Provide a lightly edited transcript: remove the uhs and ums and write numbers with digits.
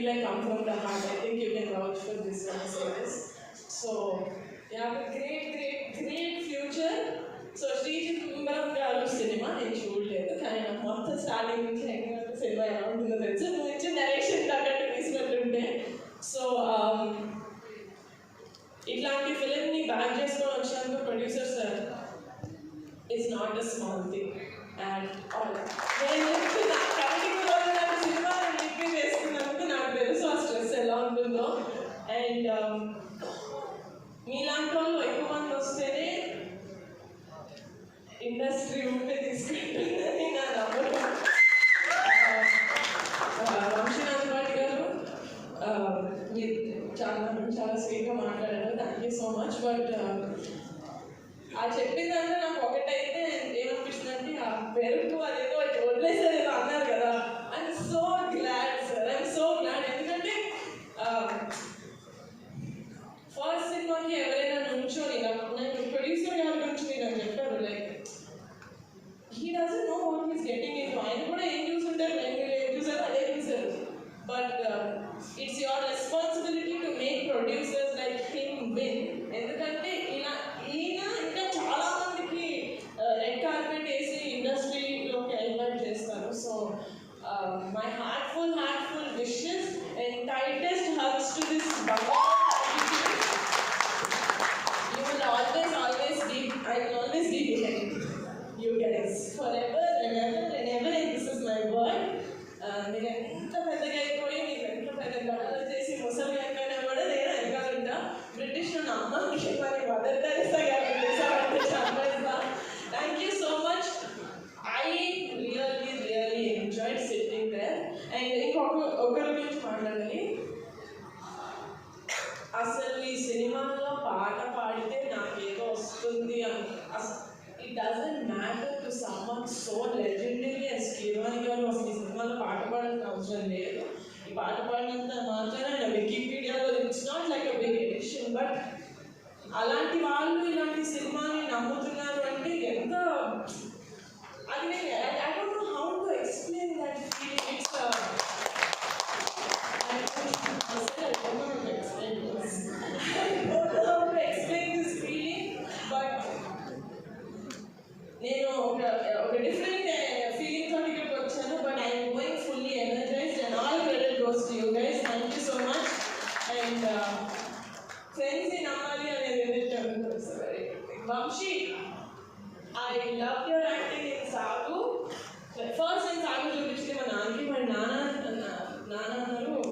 feel like come from the heart. I think you can vouch for this when I say this. So, you have a great future. So, Shriji Kumbaram garu cinema నేను చూడలేదు కానీ నాకు మొత్తం starting నుంచి ఎక్కడ cinema ఎలా ఉంటుందో తెలుసు. నువ్వు ఇచ్చిన డైరెక్షన్ తగ్గట్టు తీసినట్టుంటే. సో ఇట్లాంటి ఫిలింని బ్యాక్ చేసుకొని వచ్చినందుకు producer sir it's not a small thing. And నేను చెప్తున్నా కమిటీలో నాకు సినిమా రిలీజ్ చేసుకున్నందుకు నాకు తెలుసు ఆ స్ట్రెస్ ఎలా ఉంటుందో. అండ్ మీలాంటి వాళ్ళు ఎక్కువ మంది వస్తేనే ఇండస్ట్రీ ఉంటే తీసుకుంటుందని నా నమ్మకం. వంశీనాథ్ పాటి గారు మీరు చాలా స్వీట్గా మాట్లాడారు. Thank you so much. But ఆ చెప్పిందంటే నాకు ఒకటైతే ఏమనిపిస్తుందంటే ఆ పెరుగు అదేదో వదిలేసేదేదో అన్నారు కదా. I'm so glad sir, I'm so glad. ఎందుకంటే ఫస్ట్ సినిమాకి ఎవరైనా నుంచోని నాకు ప్రొడ్యూసర్ గారి గురించి నాకు చెప్పారు, like he doesn't know what he's getting in. ఆయన కూడా ఏం చూసుంటారు, మీరు ఏం చూసారు అదే చూసారు. But it's your responsibility to make producers like him win. ఎందుకంటే ఈయన ఇంకా చాలా మందికి రెడ్ కార్పెట్ వేసి ఇండస్ట్రీలోకి ఎలివేట్ చేస్తారు. So my heartful wishes and tightest hugs to this Bhagavan. You will always be, I will always be behind you guys forever and ever and ever, and this is my word. మీరు ఎంత పెద్దగా అయిపోయి మీకు ఎంత పెద్ద గడలు చేసి ముసలి అయిపోయినా కూడా నేను ఎదగాలంటా. బ్రిటిష్ నా అమ్మ మరి మదర్ తెరెసా గారు చేశారంటే. Thank you so much. I really enjoyed sitting there. And ఒకరి గురించి మాట్లాడాలి. అసలు ఈ సినిమాలో పాట పాడితే నాకేదో వస్తుంది అని it doesn't matter to someone so legendary as Keeravani గారు. అసలు ఈ సినిమాలో పాట పాడాల్సిన అవసరం లేదు. ఈ పాట పాడినంత మాత్రమే వికీపీడియాలో it's not like a big edition. But అలాంటి వాళ్ళు ఇలాంటి సినిమాని నమ్ముతున్నారు అంటే ఎంత అది నేను I don't know how to explain that feeling. It's నేను ఒక డిఫరెంట్ ఫీలింగ్ తోటి ఇక్కడికి వచ్చాను. But I'm going fully energized and all credit goes to you guys. Thank you so much. And ఫ్రెండ్స్ని నమ్మాలి అనేది ఏదైతే ఉందో Vamshi, I love your acting in Sagu. First నేను సాగు చూపించింది మా నాన్నకి. మా నాన్న అన్నారు